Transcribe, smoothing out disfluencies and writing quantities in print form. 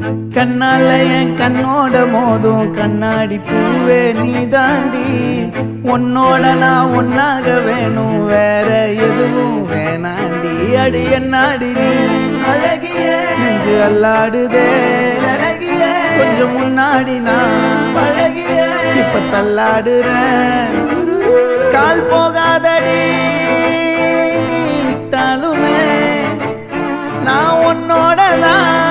கண்ணால என் கண்ணோட மோதும் கண்ணாடி பூவே நீ தாண்டி உன்னோட நான் ஒன்னாக வேணும் வேற எதுவும் வேணாண்டி அடி என்னாடி நீ அழகிய நெஞ்சு அல்லாடுதே அழகிய கொஞ்சம் முன்னாடி நான் அழகிய இப்ப தள்ளாடுறேன் கால் போகாதடி நீ விட்டாலுமே நான் உன்னோட தான்